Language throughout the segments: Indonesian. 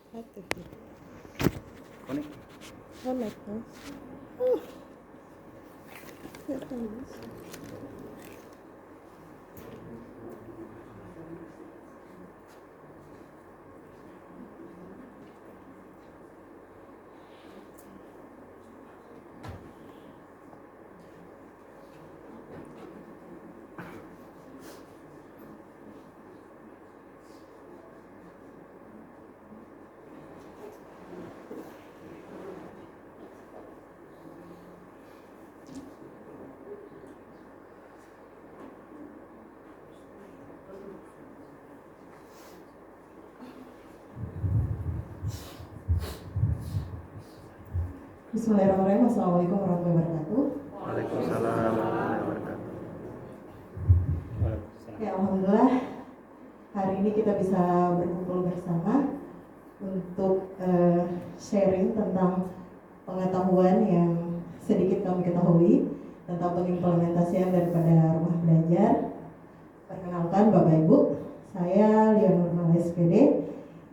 Active. Connect. Connect, huh? Oh, here comes. Bismillahirrahmanirrahim. Assalamualaikum warahmatullahi wabarakatuh. Waalaikumsalam warahmatullahi wabarakatuh. Ya, alhamdulillah hari ini kita bisa berkumpul bersama untuk sharing tentang pengetahuan yang sedikit kami ketahui tentang pengimplementasian daripada rumah belajar. Perkenalkan Bapak Ibu, saya Lian Nurmala SPD.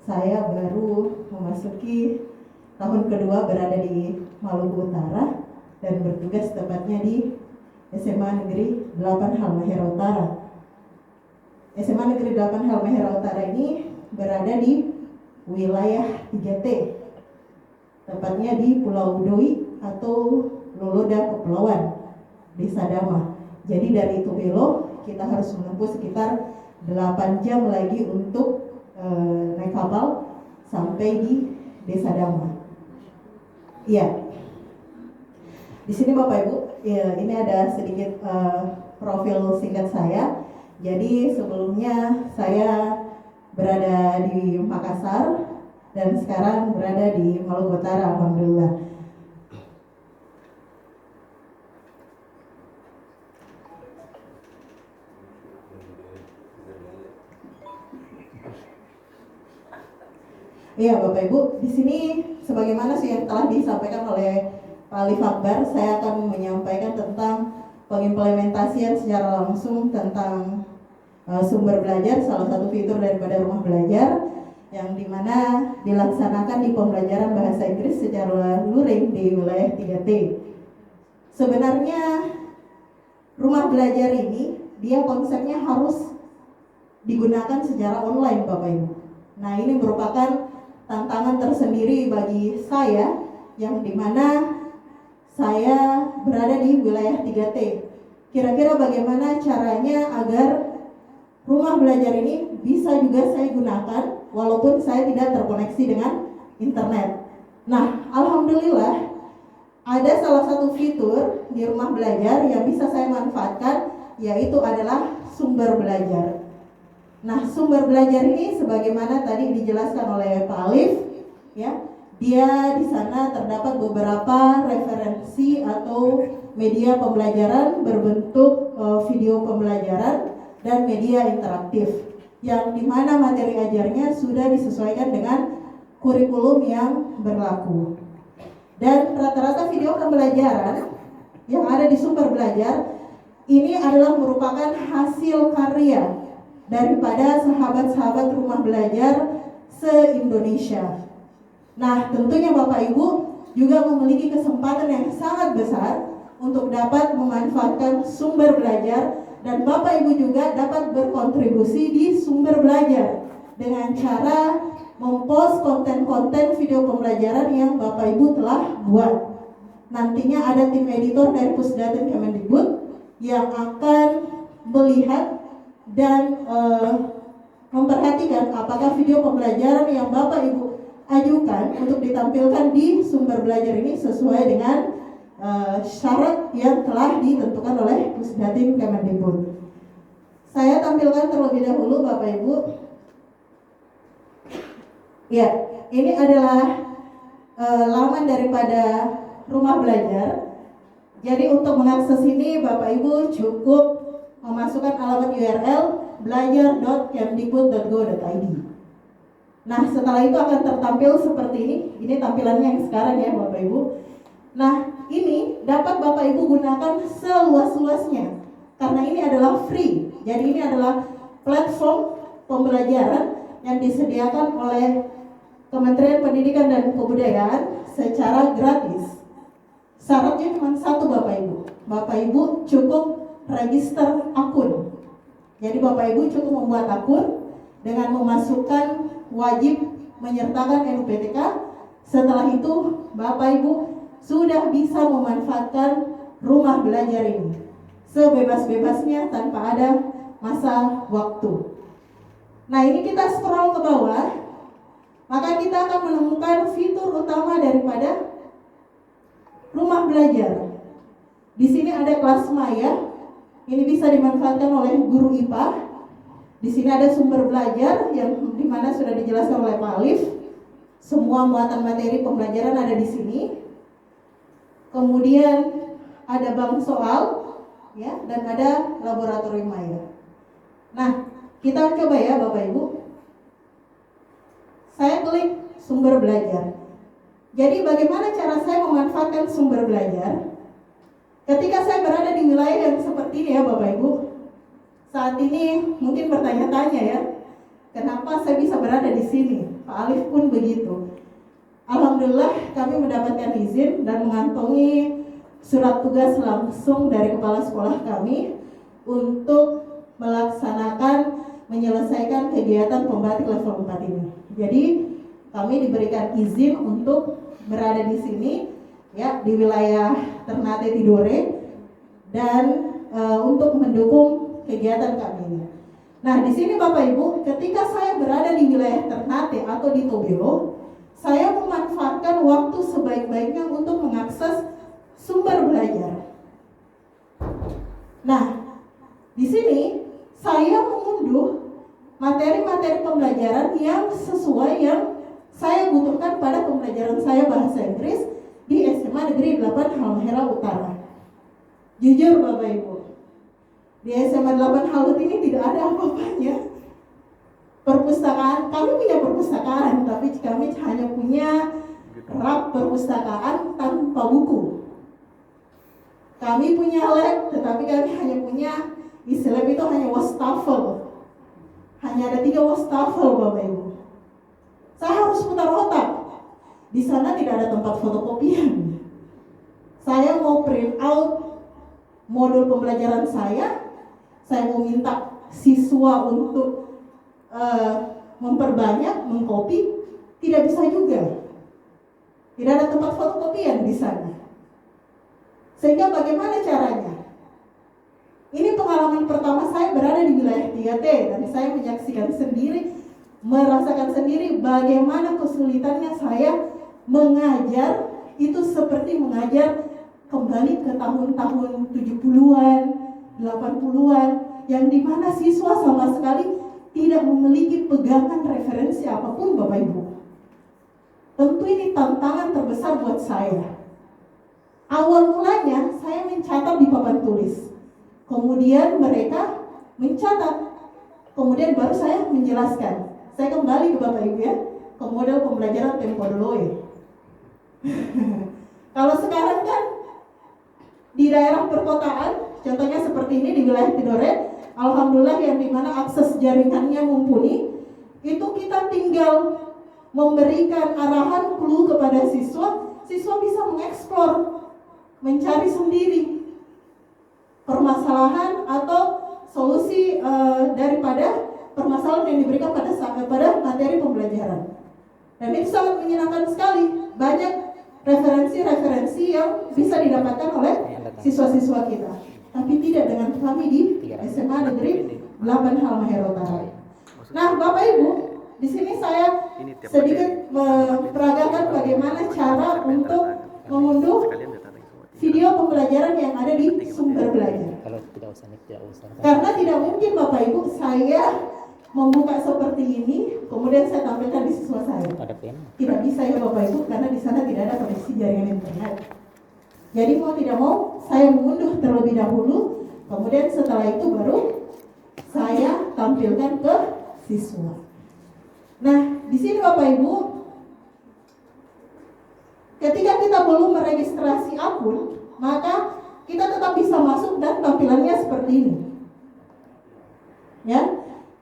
Saya baru memasuki tahun kedua berada di Maluku Utara dan bertugas tepatnya di SMA Negeri 8 Halmahera Utara. SMA Negeri 8 Halmahera Utara ini berada di wilayah 3T, tepatnya di Pulau Doi atau Loloda Kepulauan, Desa Dama. Jadi dari Tubelo kita harus menempuh sekitar 8 jam lagi untuk naik kapal sampai di Desa Dama. Iya. Di sini Bapak Ibu, ya, ini ada sedikit profil singkat saya. Jadi sebelumnya saya berada di Makassar dan sekarang berada di Maluku Utara, alhamdulillah. Iya Bapak Ibu, di sini sebagaimana sih yang telah disampaikan oleh Pak Alif Akbar, saya akan menyampaikan tentang pengimplementasian secara langsung tentang sumber belajar, salah satu fitur daripada rumah belajar yang dimana dilaksanakan di pembelajaran bahasa Inggris secara luring di wilayah 3T. Sebenarnya rumah belajar ini dia konsepnya harus digunakan secara online Bapak Ibu. Nah ini merupakan tantangan tersendiri bagi saya yang dimana saya berada di wilayah 3T. Kira-kira bagaimana caranya agar rumah belajar ini bisa juga saya gunakan walaupun saya tidak terkoneksi dengan internet. Nah, alhamdulillah ada salah satu fitur di rumah belajar yang bisa saya manfaatkan, yaitu adalah sumber belajar. Nah, sumber belajar ini sebagaimana tadi dijelaskan oleh Pak Alif, ya, dia di sana terdapat beberapa referensi atau media pembelajaran berbentuk video pembelajaran dan media interaktif, yang dimana materi ajarnya sudah disesuaikan dengan kurikulum yang berlaku. Dan rata-rata video pembelajaran yang ada di sumber belajar ini adalah merupakan hasil karya daripada sahabat-sahabat rumah belajar se-Indonesia. Nah, tentunya Bapak Ibu juga memiliki kesempatan yang sangat besar untuk dapat memanfaatkan sumber belajar, dan Bapak Ibu juga dapat berkontribusi di sumber belajar dengan cara mempost konten-konten video pembelajaran yang Bapak Ibu telah buat. Nantinya ada tim editor dari Pusdatin Kemendikbud yang akan melihat dan memperhatikan apakah video pembelajaran yang Bapak Ibu ajukan untuk ditampilkan di sumber belajar ini sesuai dengan syarat yang telah ditentukan oleh Pusdatin Kemendikbud. Saya tampilkan terlebih dahulu Bapak Ibu. Ya, ini adalah laman daripada rumah belajar. Jadi untuk mengakses ini Bapak Ibu cukup memasukkan alamat URL belajar.kemdikbud.go.id. Nah, setelah itu akan tertampil seperti ini. Ini tampilannya yang sekarang ya Bapak Ibu. Nah, ini dapat Bapak Ibu gunakan seluas-luasnya karena ini adalah free. Jadi ini adalah platform pembelajaran yang disediakan oleh Kementerian Pendidikan dan Kebudayaan secara gratis. Syaratnya cuma satu Bapak Ibu. Bapak Ibu cukup register akun. Jadi Bapak Ibu cukup membuat akun dengan memasukkan wajib menyertakan NUPTK. Setelah itu Bapak Ibu sudah bisa memanfaatkan rumah belajar ini sebebas-bebasnya tanpa ada masa waktu. Nah, ini kita scroll ke bawah, maka kita akan menemukan fitur utama daripada rumah belajar. Di sini ada kelas maya, ini bisa dimanfaatkan oleh guru IPA. Di sini ada sumber belajar yang dimana sudah dijelaskan oleh Pak Alif. Semua muatan materi pembelajaran ada di sini. Kemudian ada bank soal, ya, dan ada laboratorium maya. Nah, kita coba ya Bapak Ibu. Saya klik sumber belajar. Jadi bagaimana cara saya memanfaatkan sumber belajar? Ketika saya berada di wilayah yang seperti ini ya Bapak Ibu. Saat ini mungkin bertanya-tanya ya, kenapa saya bisa berada di sini? Pak Alif pun begitu. Alhamdulillah kami mendapatkan izin dan mengantongi surat tugas langsung dari kepala sekolah kami untuk menyelesaikan kegiatan pembatik level 4 ini. Jadi kami diberikan izin untuk berada di sini ya, di wilayah Ternate Tidore, dan untuk mendukung kegiatan kami ini. Nah, di sini Bapak Ibu, ketika saya berada di wilayah Ternate atau di Tobelo, saya memanfaatkan waktu sebaik-baiknya untuk mengakses sumber belajar. Nah, di sini saya mengunduh materi-materi pembelajaran yang sesuai yang saya butuhkan pada pembelajaran saya bahasa Inggris di SMA Negeri 8 Halmahera Utara. Jujur Bapak Ibu, di SMA 8 Halut ini tidak ada apa-apanya. Perpustakaan, kami punya perpustakaan, tapi kami hanya punya rak perpustakaan tanpa buku. Kami punya lab, tetapi kami hanya punya, isi lab itu hanya wastafel. Hanya ada 3 wastafel Bapak Ibu. Saya harus putar otak. Di sana tidak ada tempat fotokopian. Saya mau print out modul pembelajaran saya mau minta siswa untuk memperbanyak, mengcopy, tidak bisa juga. Tidak ada tempat fotokopian di sana. Sehingga bagaimana caranya? Ini pengalaman pertama saya berada di wilayah 3T dan saya menyaksikan sendiri, merasakan sendiri bagaimana kesulitannya saya mengajar. Itu seperti mengajar kembali ke tahun-tahun 70-an, 80-an, yang dimana siswa sama sekali tidak memiliki pegangan referensi apapun Bapak Ibu. Tentu ini tantangan terbesar buat saya. Awal mulanya saya mencatat di papan tulis, kemudian mereka mencatat, kemudian baru saya menjelaskan. Saya kembali ke Bapak Ibu ya, ke model pembelajaran Tempo Doloe. Kalau sekarang kan di daerah perkotaan, contohnya seperti ini di wilayah Tidore, alhamdulillah yang dimana akses jaringannya mumpuni, itu kita tinggal memberikan arahan clue kepada siswa, siswa bisa mengeksplor, mencari sendiri permasalahan atau solusi daripada permasalahan yang diberikan pada materi pembelajaran. Dan itu sangat menyenangkan sekali. Banyak referensi-referensi yang bisa didapatkan oleh siswa-siswa kita. Tapi tidak dengan kami di SMA Negeri 8 Halmahera Utara. Nah, Bapak Ibu, di sini saya sedikit memperagakan bagaimana cara untuk mengunduh video pembelajaran yang ada di sumber belajar. Kalau tidak usah. Karena tidak mungkin Bapak Ibu saya membuka seperti ini, kemudian saya tampilkan di siswa saya. Ada pen? Tidak bisa ya Bapak Ibu, karena di sana tidak ada koneksi jaringan internet. Jadi mau tidak mau saya mengunduh terlebih dahulu, kemudian setelah itu baru saya tampilkan ke siswa. Nah, di sini Bapak Ibu, ketika kita belum meregistrasi akun, maka kita tetap bisa masuk dan tampilannya seperti ini. Ya,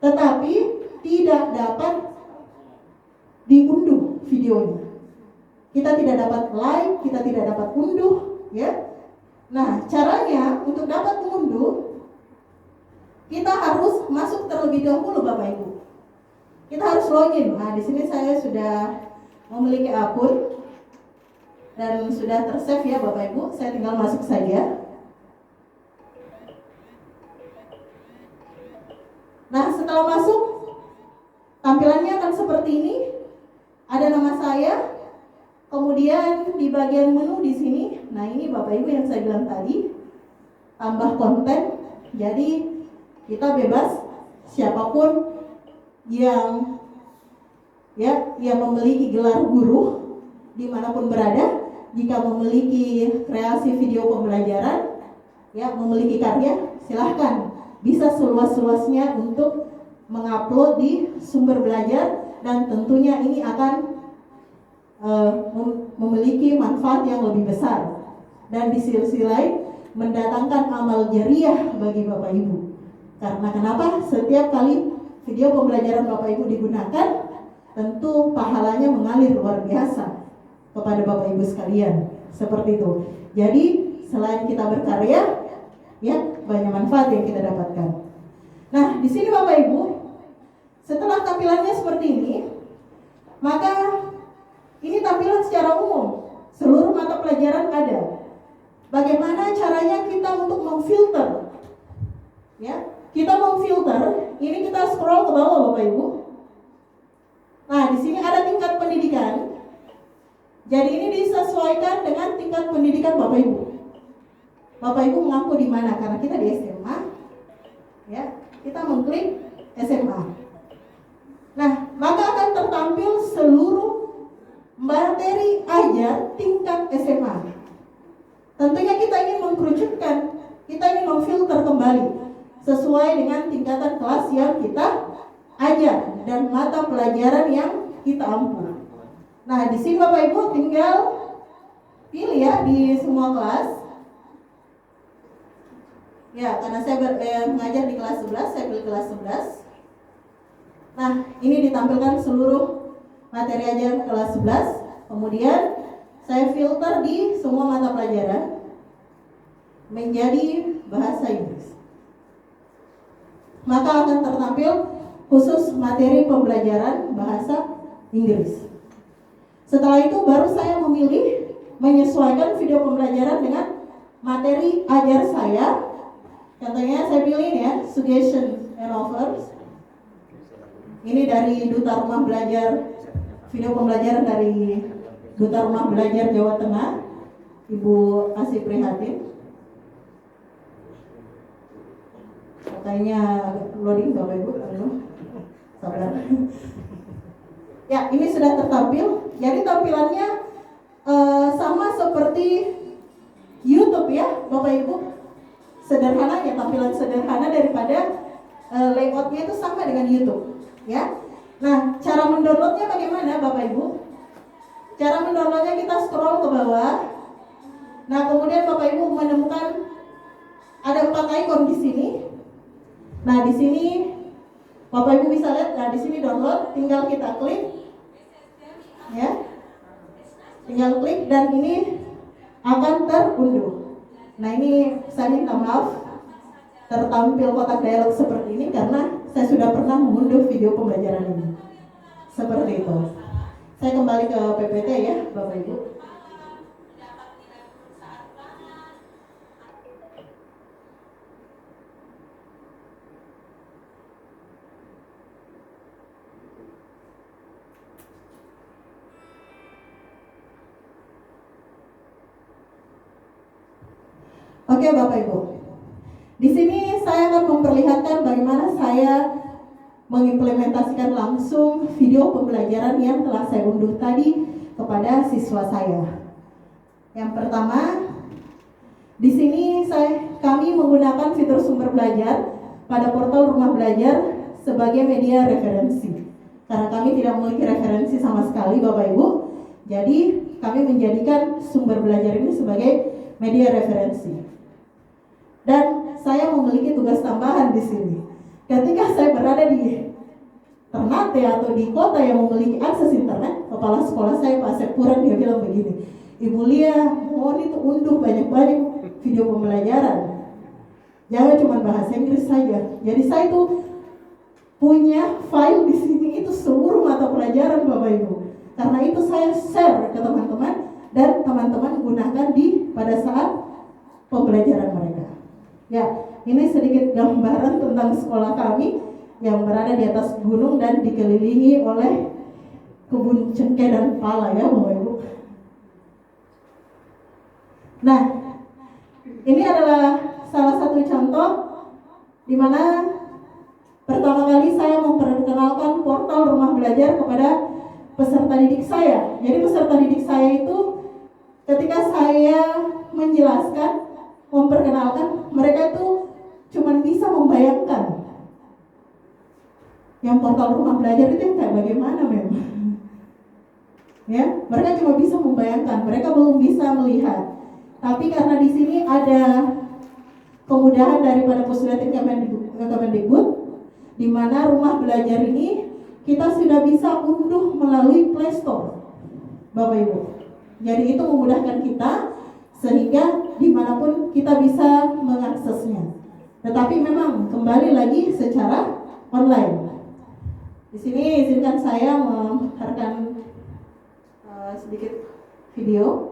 tetapi tidak dapat diunduh videonya. Kita tidak dapat like, kita tidak dapat unduh, ya. Nah, caranya untuk dapat mengunduh, kita harus masuk terlebih dahulu, Bapak Ibu. Kita harus login. Nah, di sini saya sudah memiliki akun dan sudah tersave ya, Bapak Ibu. Saya tinggal masuk saja. Nah, setelah masuk, tampilannya akan seperti ini. Ada nama saya. Kemudian di bagian menu di sini, nah ini Bapak Ibu yang saya bilang tadi, tambah konten. Jadi kita bebas, siapapun yang memiliki gelar guru dimanapun berada, jika memiliki kreasi video pembelajaran, ya memiliki karya, silahkan bisa seluas-luasnya untuk mengupload di sumber belajar, dan tentunya ini akan memiliki manfaat yang lebih besar, dan di sisi lain mendatangkan amal jariah bagi Bapak Ibu. Karena kenapa? Setiap kali video pembelajaran Bapak Ibu digunakan, tentu pahalanya mengalir luar biasa kepada Bapak Ibu sekalian. Seperti itu. Jadi selain kita berkarya, ya banyak manfaat yang kita dapatkan. Nah, di sini Bapak Ibu, setelah tampilannya seperti ini, maka ini tampilan secara umum, seluruh mata pelajaran ada. Bagaimana caranya kita untuk memfilter? Ya, kita memfilter. Ini kita scroll ke bawah, Bapak Ibu. Nah, di sini ada tingkat pendidikan. Jadi ini disesuaikan dengan tingkat pendidikan Bapak Ibu. Bapak Ibu mengaku di mana? Karena kita di SMA. Ya, kita mengklik SMA. Nah, maka akan tertampil seluruh materi ajar tingkat SMA. Tentunya kita ingin mengkerucutkan, kita ingin memfilter kembali sesuai dengan tingkatan kelas yang kita ajar dan mata pelajaran yang kita ampu. Nah, di sini Bapak Ibu tinggal pilih ya di semua kelas. Ya, karena saya mengajar di kelas 11, saya pilih kelas 11. Nah, ini ditampilkan seluruh materi ajar kelas 11. Kemudian saya filter di semua mata pelajaran menjadi bahasa Inggris. Maka akan tertampil khusus materi pembelajaran bahasa Inggris. Setelah itu baru saya memilih menyesuaikan video pembelajaran dengan materi ajar saya. Contohnya saya pilih ya, suggestion and offers. Ini dari Duta Rumah Belajar, video pembelajaran dari Duta Rumah Belajar Jawa Tengah, Ibu Asih Prihatin. Kayaknya loading Bapak Ibu, sabar. Ya, ini sudah tertampil. Jadi tampilannya sama seperti YouTube ya, Bapak Ibu. Sederhana ya, tampilan sederhana daripada layoutnya itu sama dengan YouTube, ya. Nah, cara mendownloadnya bagaimana, Bapak Ibu? Cara mendownloadnya kita scroll ke bawah. Nah, kemudian Bapak Ibu menemukan ada 4 icon di sini. Nah, di sini Bapak Ibu bisa lihat. Nah, di sini download, tinggal kita klik, ya. Tinggal klik dan ini akan terunduh. Nah, ini saya minta maaf tertampil kotak dialog seperti ini karena saya sudah pernah mengunduh video pembelajaran ini. Seperti itu. Saya kembali ke PPT ya, Bapak Ibu. Oke Bapak Ibu, di sini saya akan memperlihatkan bagaimana saya mengimplementasikan langsung video pembelajaran yang telah saya unduh tadi kepada siswa saya. Yang pertama, di sini kami menggunakan fitur sumber belajar pada portal Rumah Belajar sebagai media referensi. Karena kami tidak memiliki referensi sama sekali Bapak Ibu, jadi kami menjadikan sumber belajar ini sebagai media referensi. Dan saya memiliki tugas tambahan di sini. Ketika saya berada di Ternate atau di kota yang memiliki akses internet, kepala sekolah saya Pak Sepuran dia bilang begini, Ibu Lia, mohon itu unduh banyak-banyak video pembelajaran. Jangan cuma bahasa Inggris saja. Jadi saya tuh punya file di sini itu seluruh mata pelajaran Bapak Ibu. Karena itu saya share ke teman-teman dan teman-teman gunakan pada saat pembelajaran mereka. Ya, ini sedikit gambaran tentang sekolah kami yang berada di atas gunung dan dikelilingi oleh kebun cengkeh dan pala ya Bapak Ibu. Nah, ini adalah salah satu contoh di mana pertama kali saya memperkenalkan portal rumah belajar kepada peserta didik saya. Jadi peserta didik saya itu ketika saya menjelaskan, memperkenalkan, mereka itu cuma bisa membayangkan yang portal rumah belajar itu kayak bagaimana memang. Ya, mereka cuma bisa membayangkan, mereka belum bisa melihat. Tapi karena di sini ada kemudahan daripada Pusdatin Kemendikbud, di mana rumah belajar ini kita sudah bisa unduh melalui Play Store, Bapak Ibu. Jadi itu memudahkan kita sehingga dimanapun kita bisa mengaksesnya. Tetapi memang kembali lagi secara online. Di sini izinkan saya memutarkan sedikit video.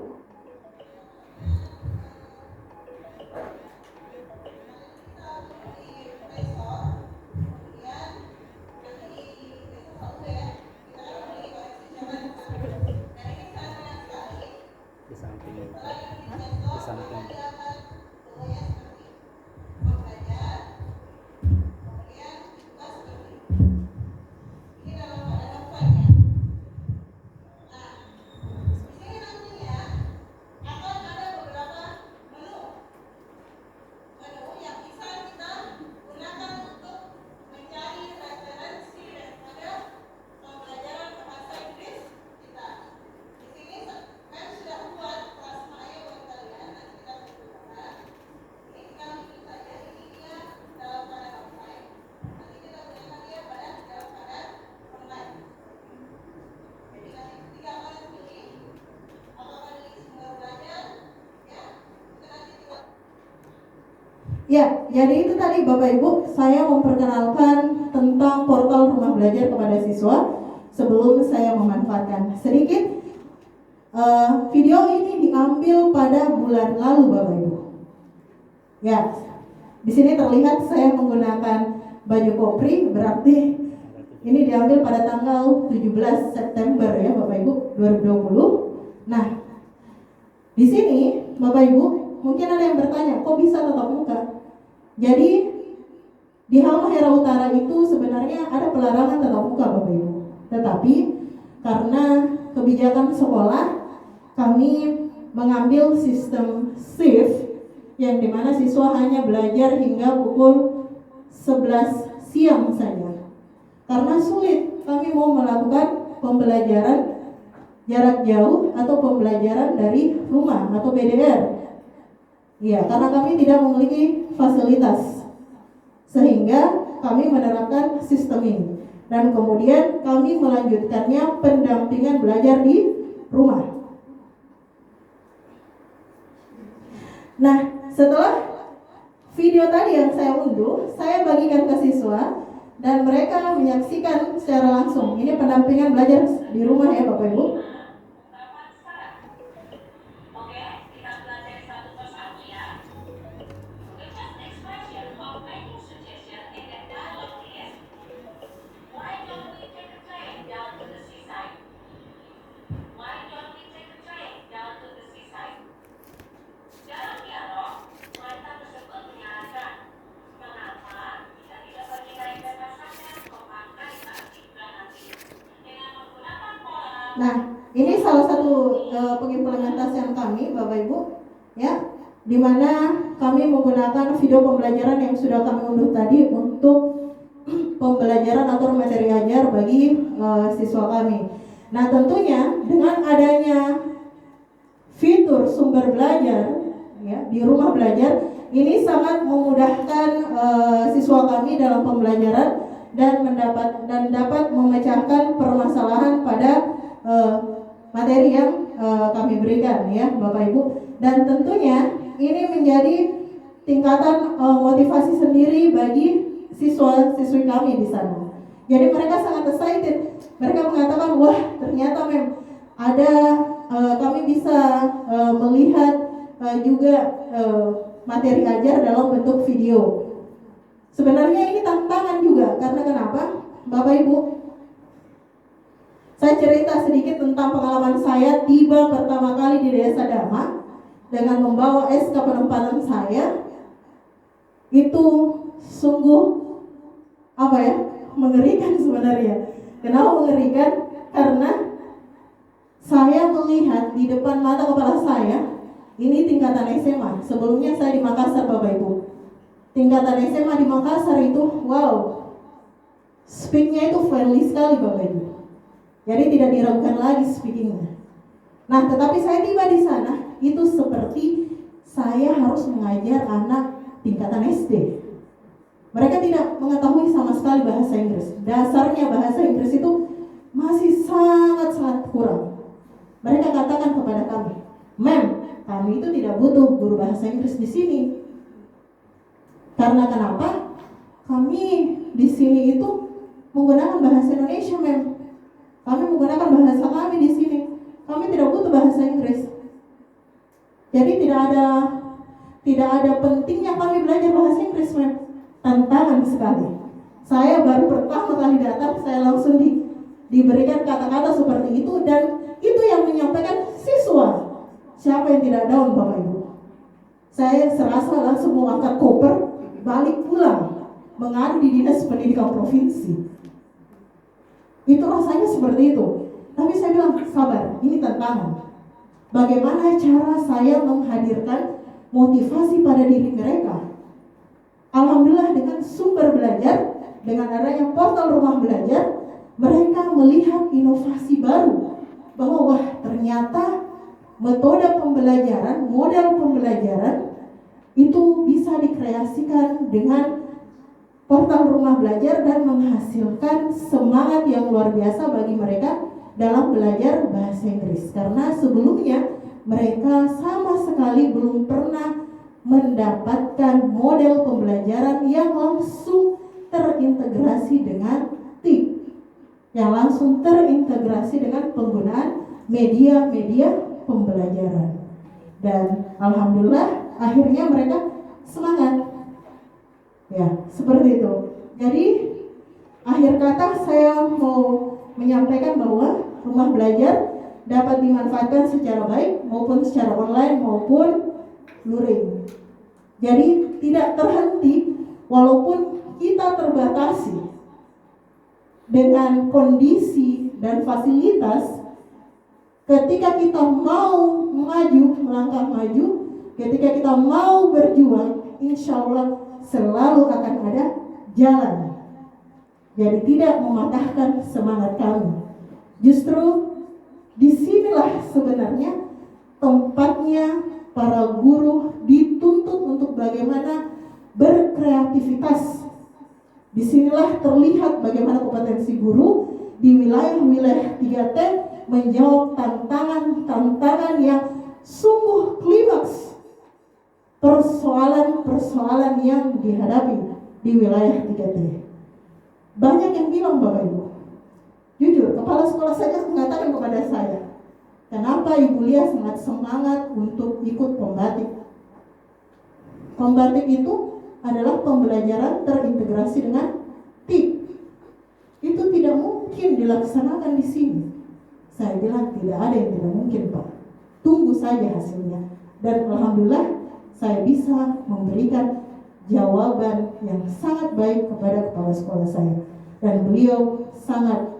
Di samping. Ya, jadi itu tadi Bapak Ibu, saya memperkenalkan tentang portal rumah belajar kepada siswa sebelum saya memanfaatkan. Sedikit video ini diambil pada bulan lalu Bapak Ibu. Ya, di sini terlihat saya menggunakan baju kopri, berarti ini diambil pada tanggal 17 September ya Bapak Ibu 2020. Nah, di sini Bapak Ibu mungkin ada yang bertanya, kok bisa tatap muka? Jadi di Halmahera Utara itu sebenarnya ada pelarangan tatap muka Bapak Ibu. Tetapi karena kebijakan sekolah, kami mengambil sistem shift yang dimana siswa hanya belajar hingga pukul 11 siang saja. Karena sulit, kami mau melakukan pembelajaran jarak jauh atau pembelajaran dari rumah atau PDR. Ya, karena kami tidak memiliki fasilitas, sehingga kami menerapkan sistem ini. Dan kemudian kami melanjutkannya pendampingan belajar di rumah. Nah, setelah video tadi yang saya unduh, saya bagikan ke siswa dan mereka menyaksikan secara langsung. Ini pendampingan belajar di rumah ya Bapak Ibu. Nah, ini salah satu pengimplementasian kami, Bapak Ibu, ya, di mana kami menggunakan video pembelajaran yang sudah kami unduh tadi untuk pembelajaran atau materi ajar bagi siswa kami. Nah, tentunya dengan adanya fitur sumber belajar, ya, di rumah belajar, ini sangat memudahkan siswa kami dalam pembelajaran dan dapat memecahkan permasalahan pada materi yang kami berikan ya Bapak Ibu. Dan tentunya ini menjadi tingkatan motivasi sendiri bagi siswa-siswi kami di sana. Jadi mereka sangat excited. Mereka mengatakan, wah ternyata ada kami bisa melihat juga materi ajar dalam bentuk video. Sebenarnya ini tantangan juga, karena kenapa? Bapak Ibu, saya cerita sedikit tentang pengalaman saya tiba pertama kali di Desa Dama dengan membawa SK penempatan saya. Itu sungguh mengerikan sebenarnya. Kenapa mengerikan? Karena saya melihat di depan mata kepala saya, ini tingkatan SMA. Sebelumnya saya di Makassar Bapak Ibu. Tingkatan SMA di Makassar itu, wow, speaknya itu friendly sekali Bapak Ibu. Jadi tidak diragukan lagi speakingnya. Nah, tetapi saya tiba di sana, itu seperti saya harus mengajar anak tingkatan SD. Mereka tidak mengetahui sama sekali bahasa Inggris. Dasarnya bahasa Inggris itu masih sangat-sangat kurang. Mereka katakan kepada kami, "Ma'am, kami itu tidak butuh guru bahasa Inggris di sini." Karena kenapa? Kami di sini itu menggunakan bahasa Indonesia, ma'am. Kami menggunakan bahasa kami di sini. Kami tidak butuh bahasa Inggris. Jadi tidak ada pentingnya kami belajar bahasa Inggris, ma'am. Tantangan sekali. Saya baru pertama kali datang, saya langsung diberikan kata-kata seperti itu, dan itu yang menyampaikan siswa. Siapa yang tidak down Bapak Ibu? Saya serasa langsung mau angkat koper, balik pulang, mengadu di Dinas Pendidikan Provinsi. Itu rasanya seperti itu. Tapi saya bilang, sabar, ini tantangan. Bagaimana cara saya menghadirkan motivasi pada diri mereka? Alhamdulillah dengan sumber belajar, dengan adanya portal rumah belajar, mereka melihat inovasi baru. Bahwa wah ternyata metode pembelajaran, model pembelajaran itu bisa dikreasikan dengan portal rumah belajar dan menghasilkan semangat yang luar biasa bagi mereka dalam belajar bahasa Inggris. Karena sebelumnya mereka sama sekali belum pernah mendapatkan model pembelajaran yang langsung terintegrasi dengan TIK, yang langsung terintegrasi dengan penggunaan media-media pembelajaran. Dan alhamdulillah akhirnya mereka semangat. Ya, seperti itu. Jadi akhir kata saya mau menyampaikan bahwa rumah belajar dapat dimanfaatkan secara baik maupun secara online maupun luring. Jadi tidak terhenti walaupun kita terbatasi dengan kondisi dan fasilitas. Ketika kita mau maju, melangkah maju, ketika kita mau berjuang, insya Allah selalu akan ada jalan. Jadi tidak mematahkan semangat kami. Justru disinilah sebenarnya tempatnya para guru dituntut untuk bagaimana berkreativitas. Disinilah terlihat bagaimana kompetensi guru di wilayah-wilayah 3T menjawab tantangan-tantangan yang sungguh klimaks, persoalan-persoalan yang dihadapi di wilayah 3T. Banyak yang bilang Bapak Ibu, jujur kepala sekolah saja mengatakan kepada saya, kenapa Ibu Lia sangat semangat untuk ikut pembatik. Pembatik itu adalah pembelajaran terintegrasi dengan TIK. Itu tidak mungkin dilaksanakan di sini. Saya bilang tidak ada yang tidak mungkin Pak. Tunggu saja hasilnya. Dan alhamdulillah saya bisa memberikan jawaban yang sangat baik kepada kepala sekolah saya. Dan beliau sangat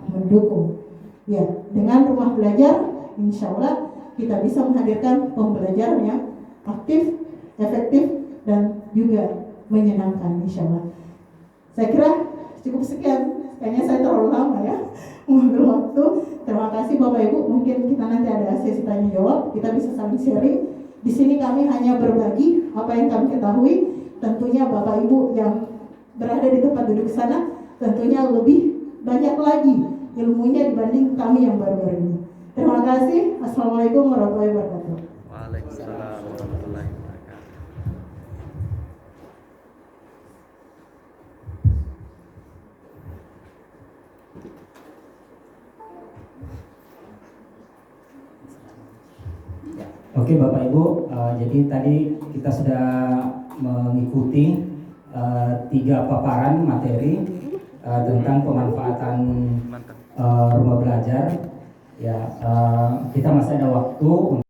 mendukung. Ya, dengan rumah belajar, insya Allah kita bisa menghadirkan pembelajaran yang aktif, efektif, dan juga menyenangkan, insya Allah. Saya kira cukup sekian. Kayaknya saya terlalu lama ya mengambil waktu. Terima kasih Bapak Ibu. Mungkin kita nanti ada sesi tanya jawab. Kita bisa saling sharing. Di sini kami hanya berbagi apa yang kami ketahui. Tentunya Bapak Ibu yang berada di tempat duduk sana tentunya lebih banyak lagi ilmunya dibanding kami yang baru-baru ini. Terima kasih. Assalamualaikum warahmatullahi wabarakatuh. Waalaikumsalam warahmatullahi wabarakatuh. Oke Bapak Ibu, jadi tadi kita sudah mengikuti 3 paparan materi tentang pemanfaatan rumah belajar. Ya, kita masih ada waktu